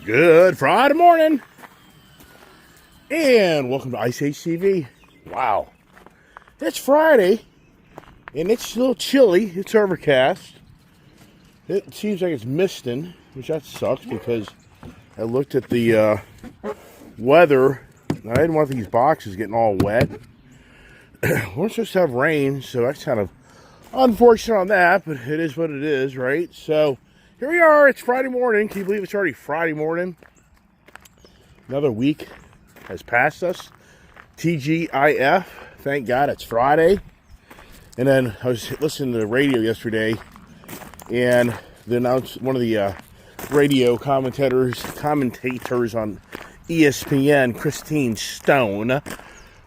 Good Friday morning, and welcome to Ice Age TV. Wow, it's Friday, and it's a little chilly. It's overcast. It seems like it's misting, which that sucks because I looked at the weather. I didn't want these boxes getting all wet. We're supposed to have rain, so that's kind of unfortunate on that, but it is what it is, right? So here we are. It's Friday morning. Can you believe it's already Friday morning? Another week has passed us. TGIF. Thank God it's Friday. And then I was listening to the radio yesterday, and then one of the radio commentators on ESPN, Christine Stone,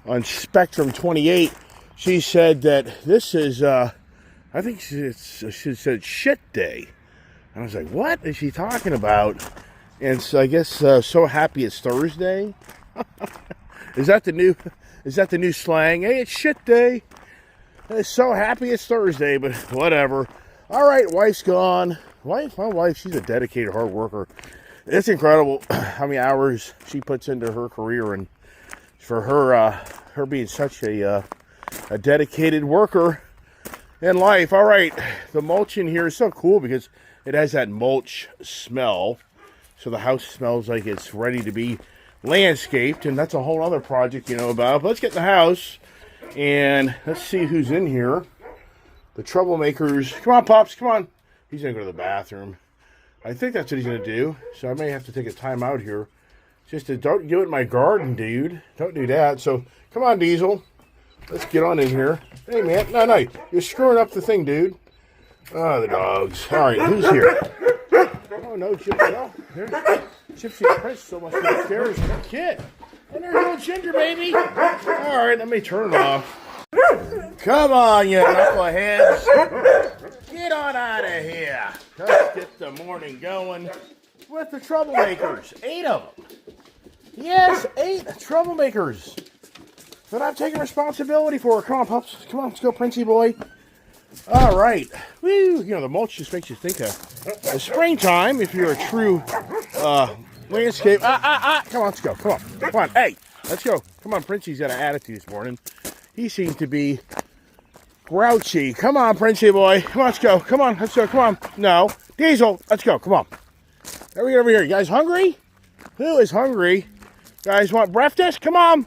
on Spectrum 28, she said that this is, I think she said shit day. And I was like, what is she talking about? And so I guess so happy it's Thursday. Is that the new slang? Hey, it's shit day. It's so happy it's Thursday, but whatever. All right, wife's gone. My wife, she's a dedicated hard worker. It's incredible how many hours she puts into her career, and for her being such a dedicated worker in life. All right, the mulch in here is so cool because it has that mulch smell, so the house smells like it's ready to be landscaped, and that's a whole other project you know about. But let's get in the house, and let's see who's in here. The troublemakers. Come on, Pops, come on. He's going to go to the bathroom. I think that's what he's going to do, so I may have to take a time out here. Just to, don't do it in my garden, dude. Don't do that. So, come on, Diesel. Let's get on in here. Hey, man. No. You're screwing up the thing, dude. Oh, the dogs. All right, who's here? Oh, no, Gypsy. Oh, there's Gypsy and Prince so much upstairs. And a kid. And there's little Ginger, baby. All right, let me turn it off. Come on, you knuckleheads. Get on out of here. Let's get the morning going with the troublemakers. 8 of them. Yes, 8 troublemakers that I'm taking responsibility for. Come on, pups. Come on, let's go, Princey boy. All right. Woo. You know, the mulch just makes you think of springtime if you're a true landscape. Come on, let's go. Come on. Hey, let's go. Come on, Princey's got an attitude this morning. He seems to be grouchy. Come on, Princey boy. Come on, let's go. Come on, let's go. Come on. No. Diesel, let's go. Come on. There we go over here. You guys hungry? Who is hungry? You guys want breakfast? Come on.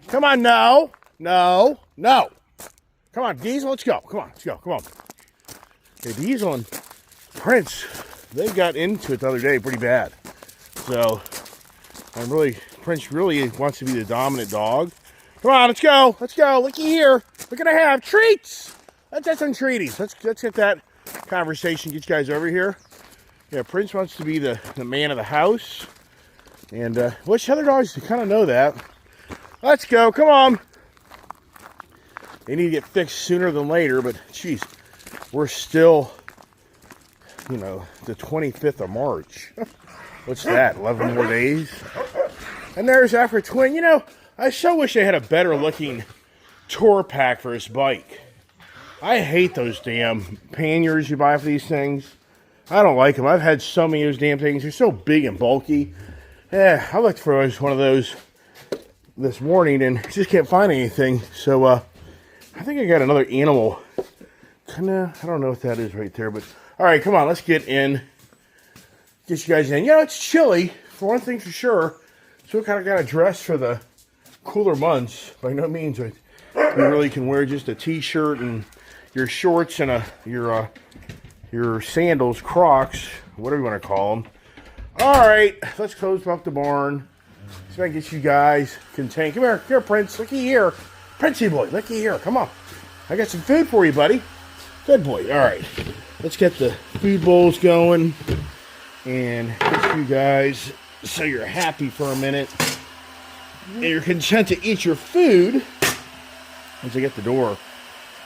Come on. No. Come on, Diesel, let's go. Come on, let's go. Come on. Hey, Diesel and Prince, they got into it the other day pretty bad. So, Prince really wants to be the dominant dog. Come on, let's go. Let's go. Looky here. We're going to have treats. Let's have some treaties. Let's get that conversation, get you guys over here. Yeah, Prince wants to be the man of the house. And which other dogs kind of know that. Let's go. Come on. They need to get fixed sooner than later, but geez, we're still, the 25th of March. What's that, 11 more days? And there's Afro Twin. I so wish they had a better looking tour pack for this bike. I hate those damn panniers you buy for these things. I don't like them. I've had so many of those damn things. They're so big and bulky. Yeah, I looked for one of those this morning and just can't find anything. So, I think I got another animal. I don't know what that is right there, but all right, come on, let's get in. Get you guys in. It's chilly, for one thing for sure. So we kind of got to dress for the cooler months. By no means, you really can wear just a t-shirt and your shorts and your sandals, Crocs, whatever you want to call them. All right, let's close up the barn. So I can get you guys contained. Come here, Prince. Looky here. Princey boy, looky here. Come on. I got some food for you, buddy. Good boy. All right. Let's get the food bowls going and get you guys so you're happy for a minute. And you're content to eat your food once I get the door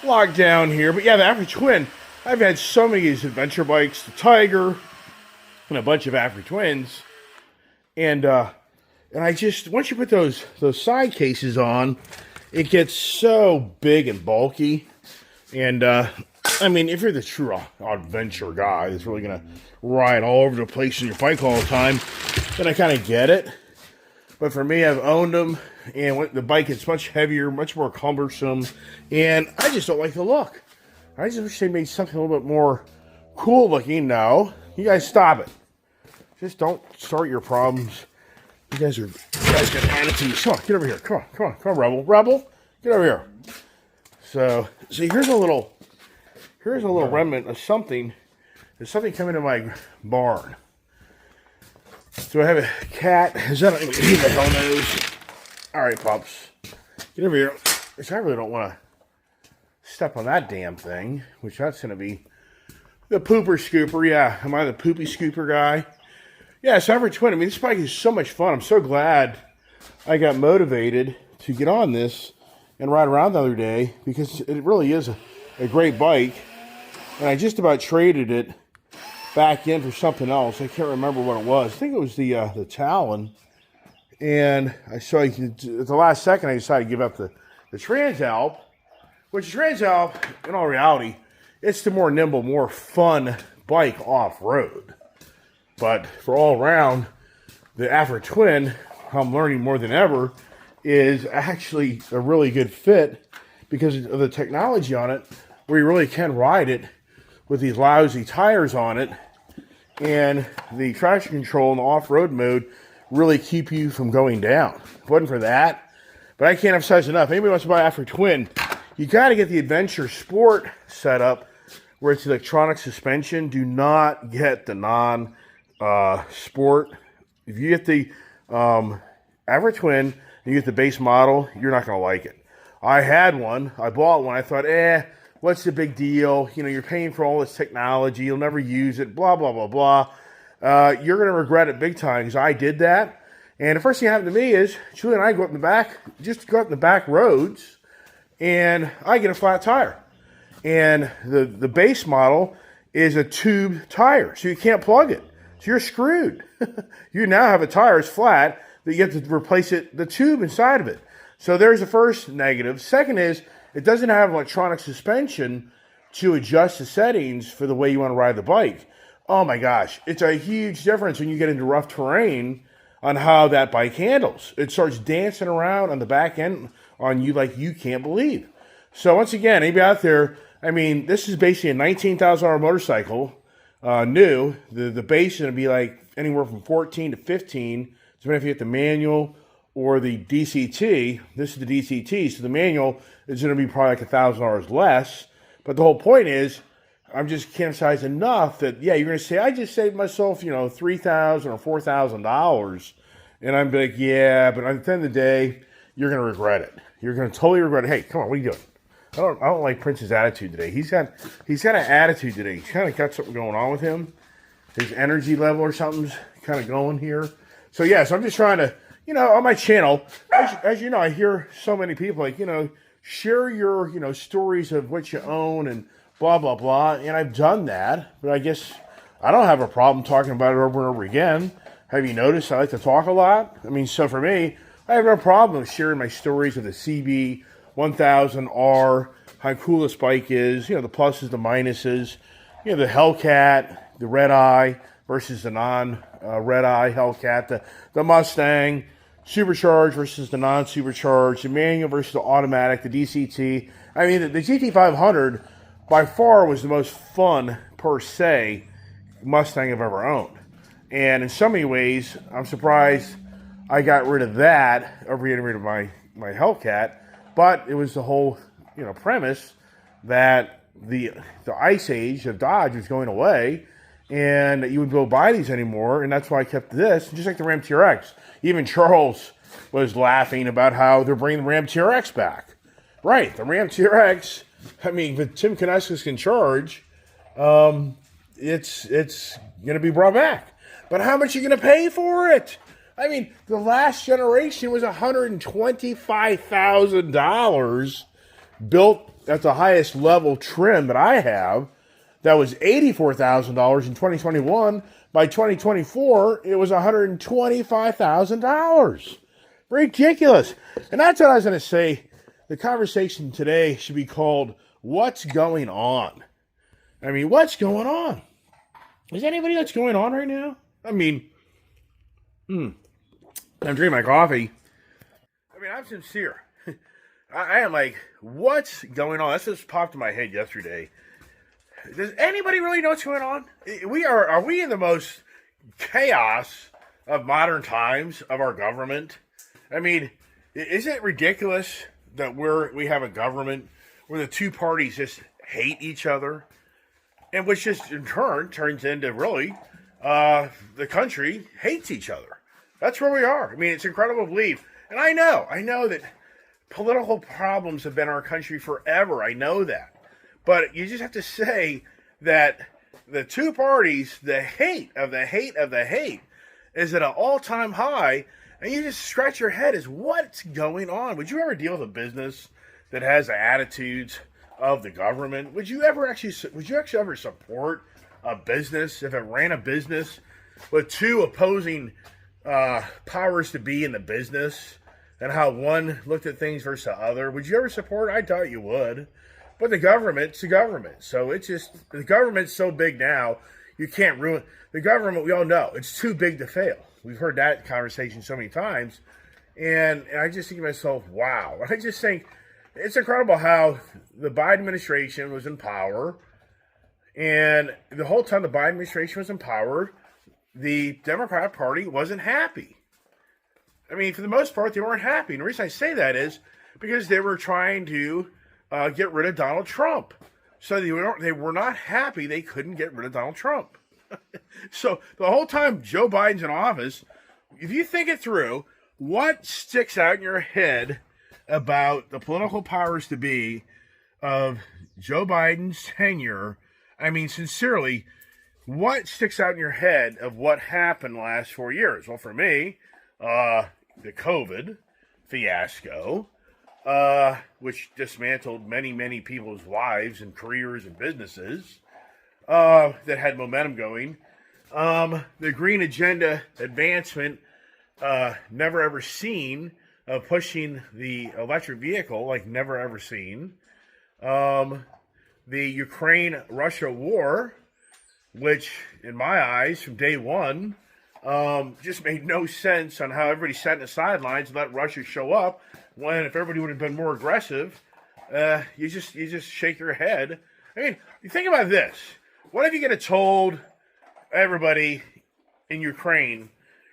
locked down here. But yeah, the Afro Twin. I've had so many of these adventure bikes, the Tiger, and a bunch of Afro Twins. And I just, once you put those side cases on, it gets so big and bulky. And, if you're the true adventure guy that's really going to ride all over the place in your bike all the time, then I kind of get it. But for me, I've owned them, and the bike is much heavier, much more cumbersome, and I just don't like the look. I just wish they made something a little bit more cool looking. No, you guys stop it. Just don't start your problems. You guys got attitudes. Come on, get over here. Come on, Rebel, get over here. So, see, here's a little remnant of something. There's something coming to my barn. So I have a cat. Is that he the hell knows? All right, pups, get over here. Which I really don't want to step on that damn thing. Which that's going to be the pooper scooper. Yeah, am I the poopy scooper guy? Yeah, so Average Twin. I mean, this bike is so much fun. I'm so glad I got motivated to get on this and ride around the other day because it really is a great bike. And I just about traded it back in for something else. I can't remember what it was. I think it was the Talon. And at the last second, I decided to give up the Transalp, which Transalp, in all reality, it's the more nimble, more fun bike off-road. But for all around, the Afro Twin, I'm learning more than ever, is actually a really good fit because of the technology on it, where you really can ride it with these lousy tires on it, and the traction control and the off-road mode really keep you from going down. If it wasn't for that, but I can't emphasize enough. Anybody wants to buy Afro Twin, you got to get the Adventure Sport setup where it's electronic suspension. Do not get the non-sport. If you get the Afro Twin and you get the base model, you're not going to like it. I had one. I bought one. I thought, what's the big deal? You know, you're paying for all this technology. You'll never use it. Blah, blah, blah, blah. You're going to regret it big time because I did that. And the first thing that happened to me is Julie and I go up in the back, just go up in the back roads, and I get a flat tire. And the base model is a tube tire, so you can't plug it. So you're screwed. You now have a tire that's flat that you have to replace the tube inside of it. So there's the first negative. Second is it doesn't have electronic suspension to adjust the settings for the way you want to ride the bike. Oh my gosh, it's a huge difference when you get into rough terrain on how that bike handles. It starts dancing around on the back end on you like you can't believe. So once again, anybody out there, I mean, this is basically a $19,000 motorcycle, new. The base is going to be like anywhere from 14 to 15, depending if you get the manual or the DCT. This is the DCT, so the manual is going to be probably like $1,000 less. But the whole point is, I'm just can't emphasize enough that, yeah, you're going to say, I just saved myself, $3,000 or $4,000. And I'm like, yeah, but at the end of the day, you're going to regret it. You're going to totally regret it. Hey, come on, what are you doing? I don't like Prince's attitude today. He's got an attitude today. He's kind of got something going on with him. His energy level or something's kind of going here. So, yeah, so I'm just trying to, on my channel, as you know, I hear so many people like, share your, stories of what you own and blah, blah, blah. And I've done that, but I guess I don't have a problem talking about it over and over again. Have you noticed I like to talk a lot? I mean, so for me, I have no problem sharing my stories of the CB 1000R, how cool this bike is, the pluses, the minuses, the Hellcat, the Red Eye versus the non-Red Eye Hellcat, the Mustang, supercharged versus the non-supercharged, the manual versus the automatic, the DCT. I mean, the GT500 by far was the most fun, per se, Mustang I've ever owned. And in so many ways, I'm surprised I got rid of that over getting rid of my Hellcat. But it was the whole, premise that the Ice Age of Dodge was going away, and that you would go buy these anymore, and that's why I kept this. Just like the Ram TRX. Even Charles was laughing about how they're bringing the Ram TRX back. Right, the Ram TRX. I mean, with Tim Kuniskis in charge, it's going to be brought back. But how much are you going to pay for it? I mean, the last generation was $125,000 built at the highest level trim that I have. That was $84,000 in 2021. By 2024, it was $125,000. Ridiculous. And that's what I was going to say. The conversation today should be called, What's Going On? I mean, what's going on? Is anybody what's going on right now? I mean, I'm drinking my coffee. I mean, I'm sincere. I am like, what's going on? That's just popped in my head yesterday. Does anybody really know what's going on? Are we in the most chaos of modern times of our government? I mean, is it ridiculous that we have a government where the two parties just hate each other, and which just in turn turns into really the country hates each other? That's where we are. I mean, it's incredible to believe. And I know that political problems have been in our country forever. I know that. But you just have to say that the two parties, the hate of the hate of the hate, is at an all-time high, and you just scratch your head as what's going on. Would you ever deal with a business that has the attitudes of the government? Would you actually ever support a business if it ran a business with two opposing powers to be in the business, and how one looked at things versus the other? Would you ever support it? I doubt you would. But the government's the government. So it's just, the government's so big now, you can't ruin the government. We all know it's too big to fail. We've heard that conversation so many times. And I just think to myself, wow. I just think it's incredible how the Biden administration was in power. And the whole time the Biden administration was in power, the Democratic Party wasn't happy. I mean, for the most part, they weren't happy. And the reason I say that is because they were trying to get rid of Donald Trump. So they were not happy they couldn't get rid of Donald Trump. So the whole time Joe Biden's in office, if you think it through, what sticks out in your head about the political powers to be of Joe Biden's tenure? I mean, sincerely, what sticks out in your head of what happened the last 4 years? Well, for me, the COVID fiasco, which dismantled many, many people's lives and careers and businesses that had momentum going. The green agenda advancement, never ever seen, of pushing the electric vehicle like never ever seen. The Ukraine-Russia war, which in my eyes from day one just made no sense on how everybody sat in the sidelines and let Russia show up, when if everybody would have been more aggressive, you just shake your head. I mean, you think about this. What if you get told, everybody in Ukraine,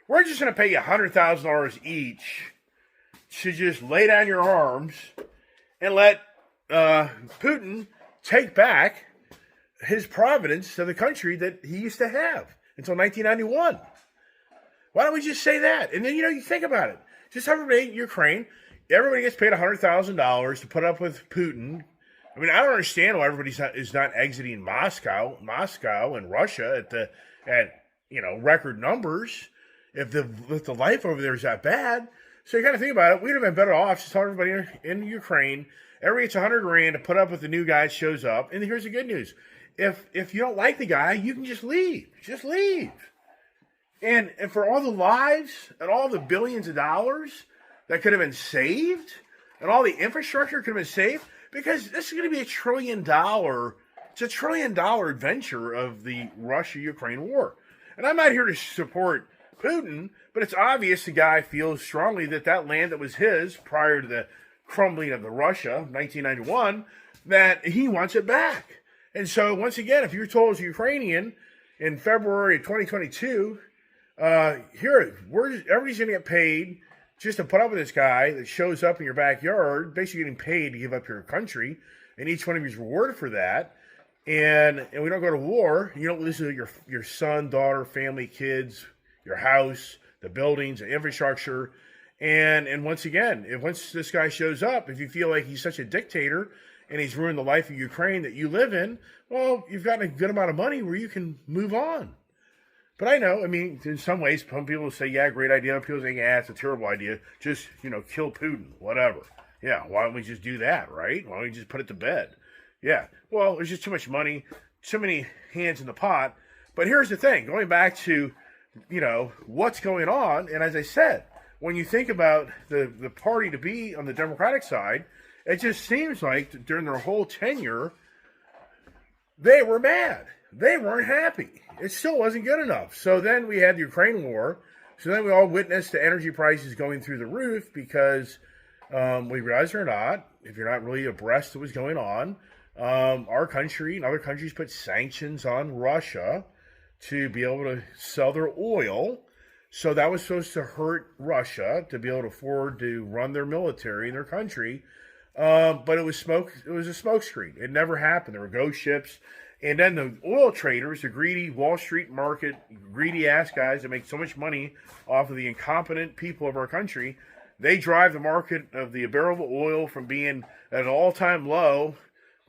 we're just going to pay you $100,000 each to just lay down your arms and let Putin take back his providence of the country that he used to have until 1991. Why don't we just say that? And then, you think about it. Just everybody in Ukraine, everybody gets paid $100,000 to put up with Putin. I mean, I don't understand why everybody is not exiting Moscow and Russia at record numbers if the life over there is that bad. So you got to think about it. We'd have been better off just telling everybody in Ukraine, everybody gets $100,000 to put up with the new guy that shows up. And here's the good news: if you don't like the guy, you can just leave. Just leave. And for all the lives and all the billions of dollars that could have been saved, and all the infrastructure could have been saved, because this is going to be it's a $1 trillion adventure of the Russia-Ukraine war. And I'm not here to support Putin, but it's obvious the guy feels strongly that land that was his prior to the crumbling of the Russia, 1991, that he wants it back. And so, once again, if you're told as a Ukrainian in February of 2022, everybody's going to get paid just to put up with this guy that shows up in your backyard, basically getting paid to give up your country, and each one of you is rewarded for that. And we don't go to war. You don't lose your son, daughter, family, kids, your house, the buildings, the infrastructure. And once again, once this guy shows up, if you feel like he's such a dictator and he's ruined the life of Ukraine that you live in, well, you've got a good amount of money where you can move on. But I know, I mean, in some ways, some people say, yeah, great idea. And people say, yeah, it's a terrible idea. Just, kill Putin, whatever. Yeah, why don't we just do that, right? Why don't we just put it to bed? Yeah, well, there's just too much money, too many hands in the pot. But here's the thing, going back to, what's going on, and as I said, when you think about the party to be on the Democratic side, it just seems like during their whole tenure, they were mad. They weren't happy. It still wasn't good enough. So then we had the Ukraine war, So then we all witnessed the energy prices going through the roof because we realized or not, if you're not really abreast of what's going on, our country and other countries put sanctions on Russia to be able to sell their oil. So that was supposed to hurt Russia to be able to afford to run their military in their country. But it was smoke. It was a smokescreen. It never happened. There were ghost ships. And then the oil traders, the greedy Wall Street market, greedy ass guys that make so much money off of the incompetent people of our country, they drive the market of the barrel of oil from being at an all-time low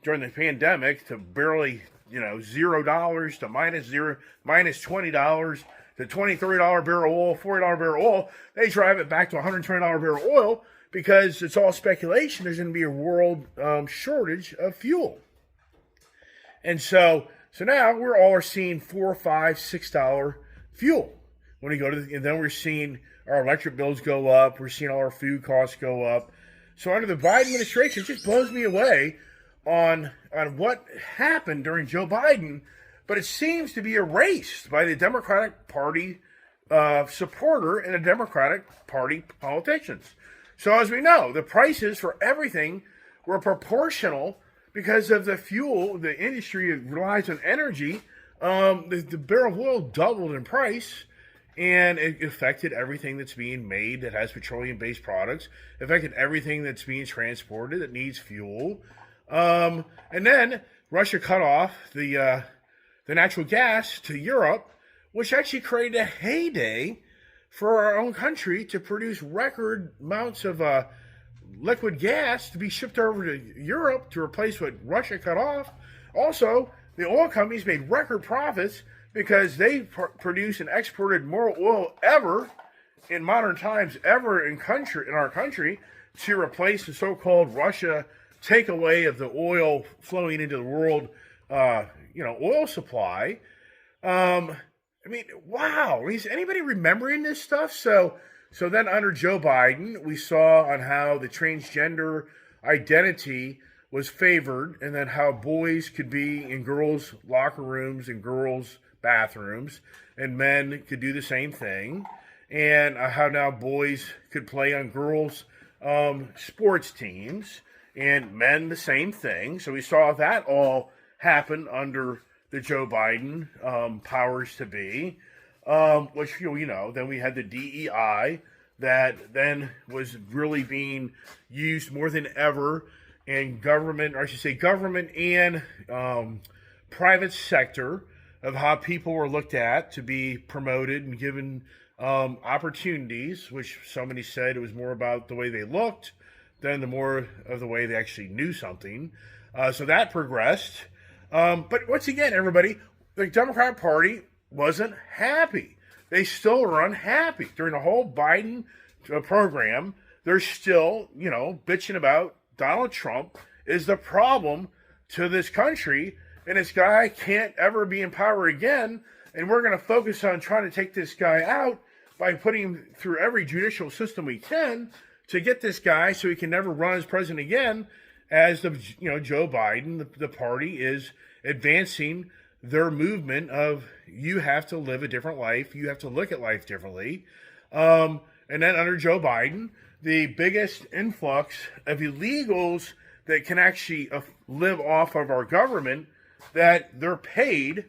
during the pandemic to barely, $0 to minus $20 to $20, $30 barrel oil, $40 barrel oil. They drive it back to $120 barrel oil because it's all speculation. There's going to be a world shortage of fuel. And so now we're all seeing $4, $5, $6 fuel when we go to, and then we're seeing our electric bills go up. We're seeing all our food costs go up. So under the Biden administration, it just blows me away on what happened during Joe Biden, but it seems to be erased by the Democratic Party supporter and the Democratic Party politicians. So as we know, the prices for everything were proportional because of the fuel. The industry relies on energy. The barrel of oil doubled in price, and it affected everything that's being made that has petroleum-based products. It affected everything that's being transported that needs fuel. And then Russia cut off the natural gas to Europe, which actually created a heyday for our own country to produce record amounts of liquid gas to be shipped over to Europe to replace what Russia cut off. Also, the oil companies made record profits because they produced and exported more oil ever in modern times, ever in our country, to replace the so-called Russia takeaway of the oil flowing into the world, oil supply. Wow. Is anybody remembering this stuff? So then under Joe Biden, we saw on how the transgender identity was favored, and then how boys could be in girls' locker rooms and girls' bathrooms, and men could do the same thing, and how now boys could play on girls' sports teams, and men the same thing. So we saw that all happen under the Joe Biden powers to be, which, then we had the DEI that then was really being used more than ever in government, or I should say government and private sector, of how people were looked at to be promoted and given opportunities, which somebody said it was more about the way they looked than the more of the way they actually knew something. So that progressed. But once again, everybody, the Democratic Party wasn't happy. They still are unhappy. During the whole Biden program, they're still, bitching about Donald Trump is the problem to this country, and this guy can't ever be in power again, and we're going to focus on trying to take this guy out by putting him through every judicial system we can to get this guy so he can never run as president again, as Joe Biden, the party, is advancing their movement of you have to live a different life, you have to look at life differently. And then under Joe Biden, the biggest influx of illegals that can actually live off of our government, that they're paid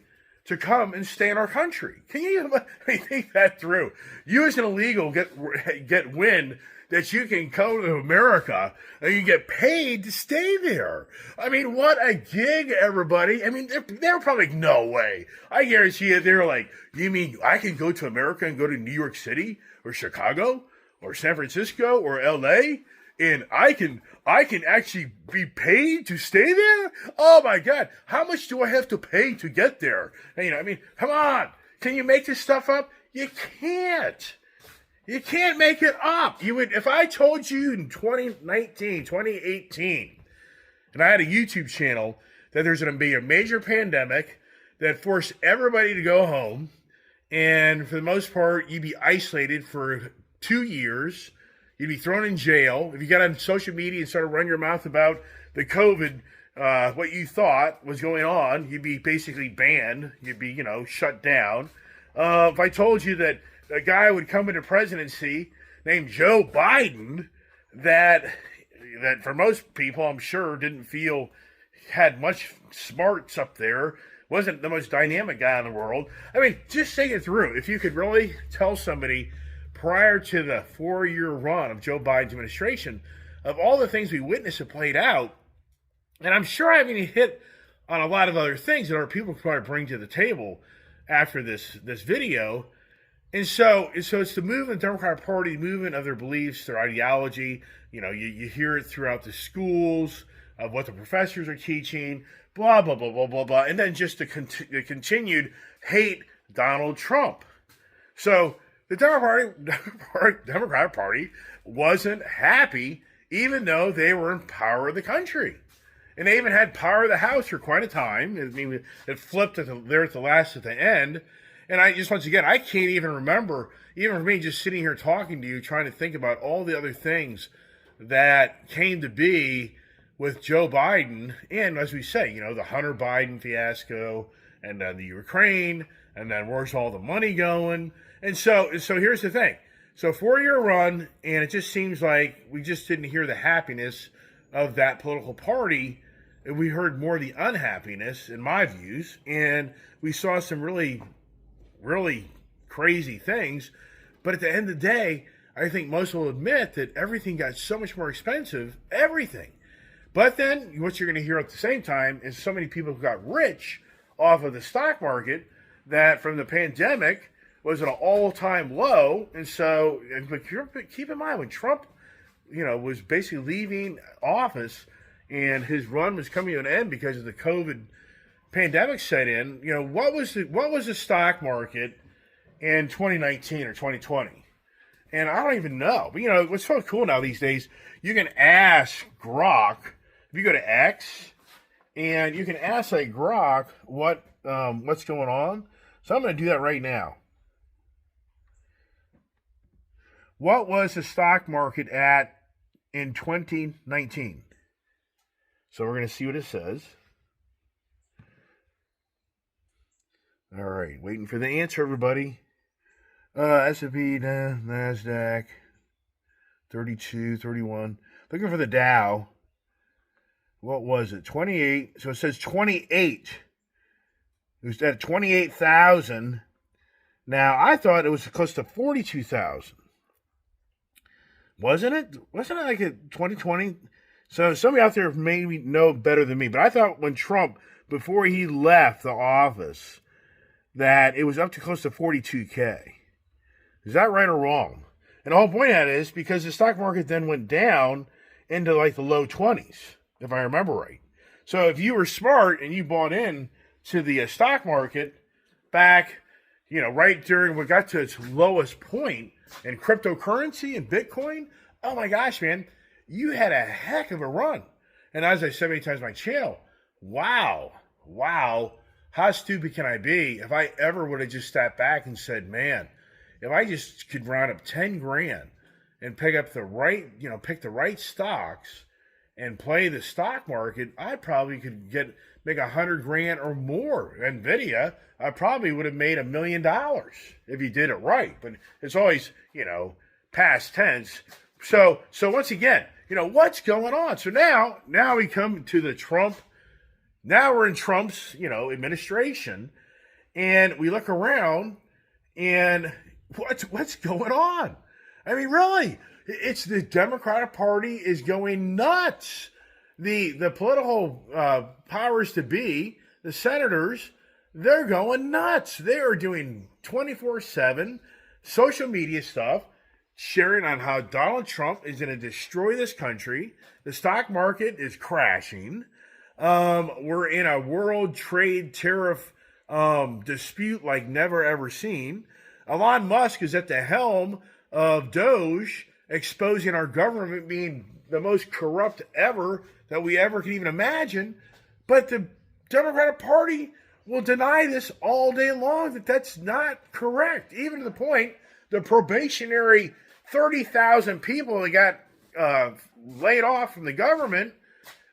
to come and stay in our country. Can you think that through? You as an illegal get wind that you can come to America and you get paid to stay there. I mean, what a gig, everybody. I mean, they're probably like, no way. I guarantee you, they're like, you mean I can go to America and go to New York City or Chicago or San Francisco or LA, and I can actually be paid to stay there? Oh my God, how much do I have to pay to get there? And, come on. Can you make this stuff up? You can't. You can't make it up. If I told you in 2019, 2018, and I had a YouTube channel, that there's going to be a major pandemic that forced everybody to go home, and for the most part, you'd be isolated for 2 years, you'd be thrown in jail. If you got on social media and started running your mouth about the COVID, what you thought was going on, you'd be basically banned. You'd be, shut down. If I told you that a guy would come into presidency named Joe Biden that for most people, I'm sure, didn't feel had much smarts up there, wasn't the most dynamic guy in the world. I mean, just think it through. If you could really tell somebody prior to the 4-year run of Joe Biden's administration of all the things we witnessed have played out, and I'm sure I haven't even hit on a lot of other things that our people can probably bring to the table after this video. And so it's the movement, the Democratic Party, movement of their beliefs, their ideology. You know, you hear it throughout the schools of what the professors are teaching, blah, blah, blah, blah, blah, blah. And then just the continued hate Donald Trump. So the Democratic Party wasn't happy, even though they were in power of the country. And they even had power of the House for quite a time. I mean, it flipped at the end. And I just, once again, I can't even remember, even for me just sitting here talking to you, trying to think about all the other things that came to be with Joe Biden. And as we say, you know, the Hunter Biden fiasco, and then the Ukraine, and then where's all the money going? And so here's the thing. So 4-year run, and it just seems like we just didn't hear the happiness of that political party. We heard more of the unhappiness, in my views, and we saw some really, really crazy things. But at the end of the day, I think most will admit that everything got so much more expensive, everything. But then what you're going to hear at the same time is so many people who got rich off of the stock market that from the pandemic was at an all-time low. And so, but keep in mind, when Trump, you know, was basically leaving office and his run was coming to an end because of the COVID pandemic set in, you know, what was the stock market in 2019 or 2020? And I don't even know. But, you know, what's so cool now these days, you can ask Grok, if you go to X, and you can ask, like, Grok what's going on. So I'm going to do that right now. What was the stock market at in 2019? So we're going to see what it says. All right, waiting for the answer, everybody. S&P, NASDAQ, 32, 31. Looking for the Dow. What was it? 28. So it says 28. It was at 28,000. Now, I thought it was close to 42,000. Wasn't it? Wasn't it like a 2020? So somebody out there maybe know better than me. But I thought when Trump, before he left the office, that it was up to close to 42K. Is that right or wrong? And the whole point of that is because the stock market then went down into like the low 20s, if I remember right. So if you were smart and you bought in to the stock market back, you know, right during what got to its lowest point in cryptocurrency and Bitcoin, oh my gosh, man, you had a heck of a run. And as I said many times on my channel, wow, how stupid can I be if I ever would have just stepped back and said, man, if I just could round up 10 grand and pick up the right, you know, pick the right stocks and play the stock market, I probably could make 100 grand or more. NVIDIA, I probably would have made $1 million if you did it right. But it's always, you know, past tense. So once again, you know, what's going on? So now we come to the Trump. Now we're in Trump's, you know, administration, and we look around, and what's going on? I mean, really, it's the Democratic Party is going nuts. The political powers to be, the senators, they're going nuts. They are doing 24/7 social media stuff, sharing on how Donald Trump is going to destroy this country. The stock market is crashing. We're in a world trade tariff dispute like never ever seen. Elon Musk is at the helm of Doge, exposing our government being the most corrupt ever that we ever could even imagine. But the Democratic Party will deny this all day long, that that's not correct. Even to the point, the probationary 30,000 people that got laid off from the government,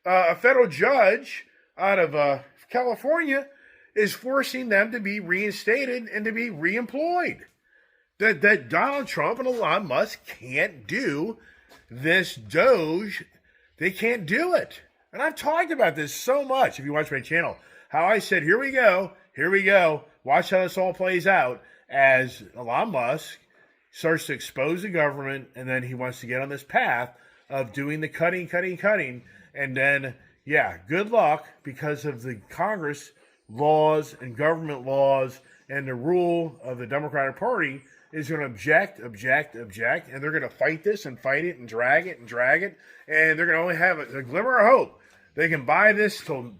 a federal judge out of California is forcing them to be reinstated and to be reemployed. that Donald Trump and Elon Musk can't do this Doge. They can't do it. And I've talked about this so much, if you watch my channel, how I said, here we go, watch how this all plays out as Elon Musk starts to expose the government, and then he wants to get on this path of doing the cutting, and then, yeah, good luck, because of the Congress laws and government laws and the rule of the Democratic Party is going to object, and they're going to fight this and fight it and drag it, and they're going to only have a glimmer of hope. They can buy this till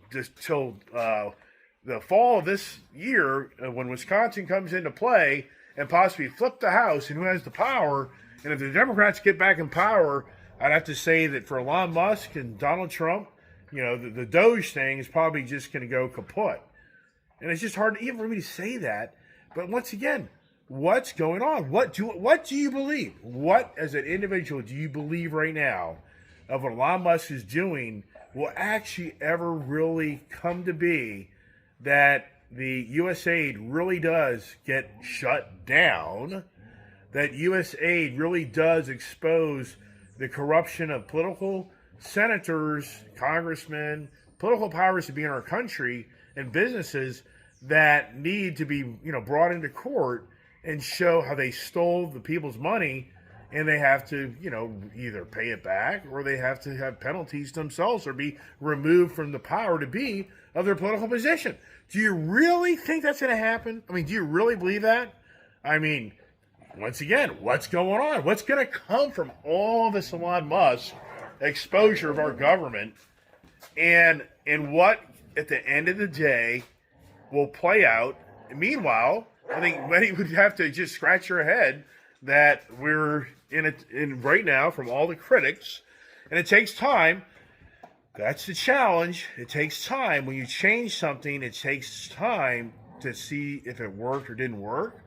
the fall of this year when Wisconsin comes into play and possibly flip the House, and who has the power. And if the Democrats get back in power, I'd have to say that for Elon Musk and Donald Trump, the Doge thing is probably just going to go kaput. And it's just hard even for me to say that. But once again, what's going on? What do you believe? What, as an individual, do you believe right now of what Elon Musk is doing will actually ever really come to be, that the USAID really does get shut down, that USAID really does expose the corruption of political senators, congressmen, political powers to be in our country, and businesses that need to be, brought into court and show how they stole the people's money, and they have to, either pay it back, or they have to have penalties themselves or be removed from the power to be of their political position. Do you really think that's going to happen? I mean, do you really believe that? I mean, once again, what's going on? What's going to come from all this Elon Musk exposure of our government, and what, at the end of the day, will play out? Meanwhile, I think many would have to just scratch your head that we're in right now from all the critics, and it takes time. That's the challenge. It takes time. When you change something, it takes time to see if it worked or didn't work.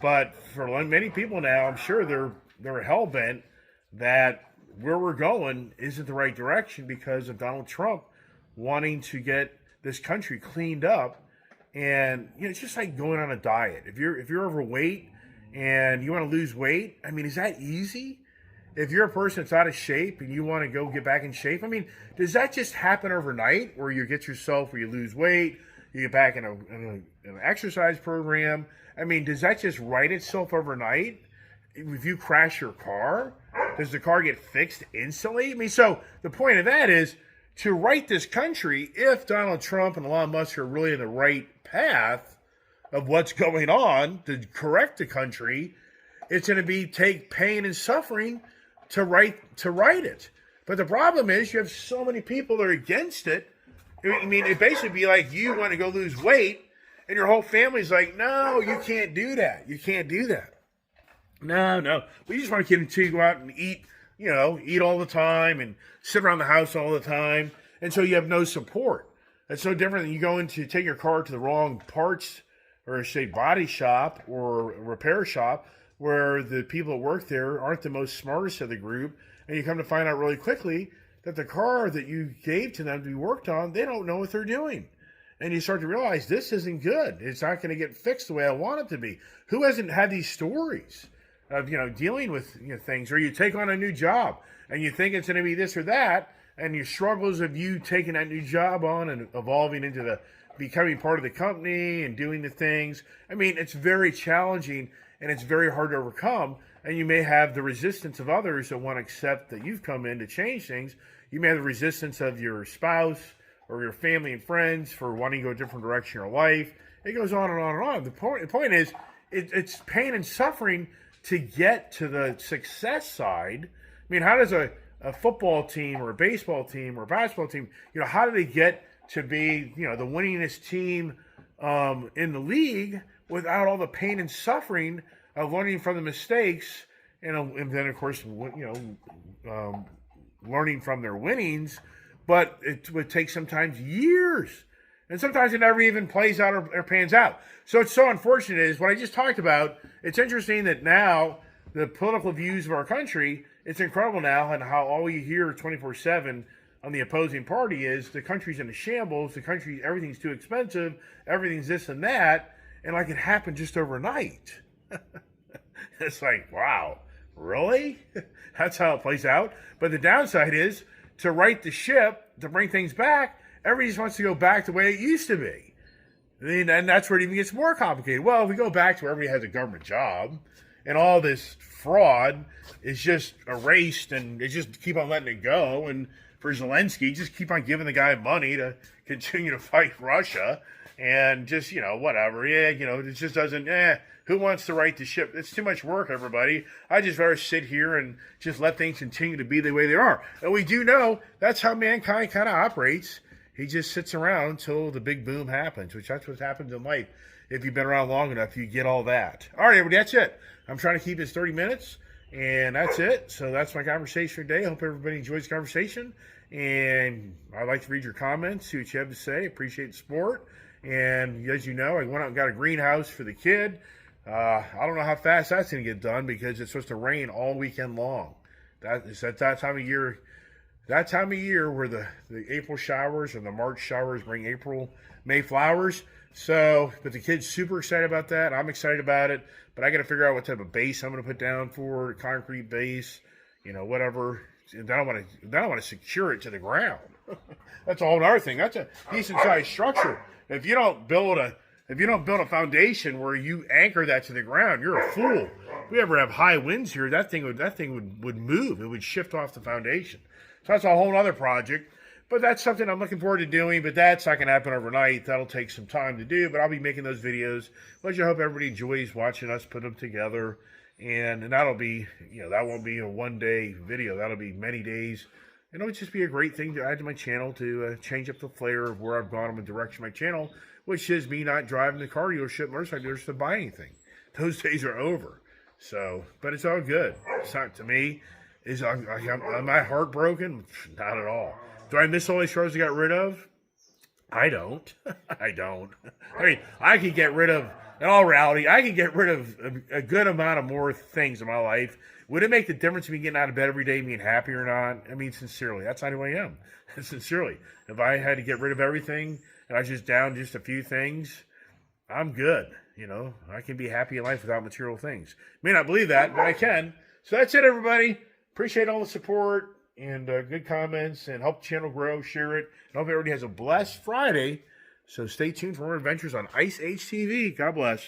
But for many people now, I'm sure they're hell-bent that where we're going isn't the right direction because of Donald Trump wanting to get this country cleaned up. And it's just like going on a diet. If you're overweight and you want to lose weight, I mean, is that easy? If you're a person that's out of shape and you want to go get back in shape, I mean, does that just happen overnight, where you lose weight, you get back in an exercise program? I mean, does that just right itself overnight? If you crash your car, does the car get fixed instantly? I mean, so the point of that is to right this country. If Donald Trump and Elon Musk are really in the right path of what's going on to correct the country, it's going to take pain and suffering to right it. But the problem is you have so many people that are against it. I mean, it basically be like you want to go lose weight, and your whole family's like, no, you can't do that. You can't do that. No. We just want to continue to go out and eat, eat all the time and sit around the house all the time. And so you have no support. It's so different than you go into take your car to the wrong parts, or say body shop or repair shop, where the people that work there aren't the most smartest of the group, and you come to find out really quickly that the car that you gave to them to be worked on, they don't know what they're doing. And you start to realize this isn't good. It's not going to get fixed the way I want it to be. Who hasn't had these stories of, dealing with things? Or you take on a new job and you think it's going to be this or that, and your struggles of you taking that new job on and evolving into becoming part of the company and doing the things. I mean, it's very challenging and it's very hard to overcome. And you may have the resistance of others that want to accept that you've come in to change things. You may have the resistance of your spouse or your family and friends for wanting to go a different direction in your life. It goes on and on and on. The point is, it's pain and suffering to get to the success side. I mean, how does a football team or a baseball team or a basketball team, how do they get to be, the winningest team in the league without all the pain and suffering of learning from the mistakes, and then, of course, learning from their winnings? But it would take sometimes years, and sometimes it never even plays out or pans out. So it's so unfortunate is what I just talked about. It's interesting that now the political views of our country, it's incredible now, and how all you hear 24/7 on the opposing party is the country's in a shambles, everything's too expensive, everything's this and that, and like it happened just overnight. It's like, wow, really? That's how it plays out. But the downside is to right the ship, to bring things back, everybody just wants to go back the way it used to be. And that's where it even gets more complicated. Well, if we go back to where everybody has a government job and all this fraud is just erased and they just keep on letting it go. And for Zelensky, just keep on giving the guy money to continue to fight Russia and just, whatever. Yeah, it just doesn't, who wants to right the ship? It's too much work, everybody. I just rather sit here and just let things continue to be the way they are. And we do know that's how mankind kind of operates. He just sits around until the big boom happens, which that's what happens in life. If you've been around long enough, you get all that. All right, everybody, that's it. I'm trying to keep this 30 minutes, and that's it. So that's my conversation today. I hope everybody enjoys the conversation. And I'd like to read your comments, see what you have to say. Appreciate the support. And as you know, I went out and got a greenhouse for the kid. I don't know how fast that's going to get done because it's supposed to rain all weekend long. It's at that time of year. That time of year where the April showers and the March showers bring April, May flowers. So, but the kid's super excited about that. I'm excited about it. But I got to figure out what type of base I'm going to put down for concrete base, whatever. And then I want to secure it to the ground. That's a whole other thing. That's a decent sized structure. If you don't build a foundation where you anchor that to the ground, you're a fool. If we ever have high winds here, that thing would move. It would shift off the foundation. So that's a whole other project. But that's something I'm looking forward to doing. But that's not going to happen overnight. That'll take some time to do. But I'll be making those videos. Which I hope everybody enjoys watching us put them together. And that'll be, that won't be a one-day video. That'll be many days. And it'll just be a great thing to add to my channel to change up the flair of where I've gone in the direction of my channel, which is me not driving the car dealership, motorcycle dealership to buy anything. Those days are over. So, but it's all good. It's not, to me, am I heartbroken? Not at all. Do I miss all these cars I got rid of? I don't. I don't. I mean, I could get rid of, in all reality, I could get rid of a good amount of more things in my life. Would it make the difference between getting out of bed every day and being happy or not? I mean, sincerely, that's not who I am. Sincerely. If I had to get rid of everything and I was just down just a few things, I'm good. I can be happy in life without material things. May not believe that, but I can. So that's it, everybody. Appreciate all the support and good comments, and help the channel grow. Share it. I hope everybody has a blessed Friday. So stay tuned for more adventures on Ice Age TV. God bless.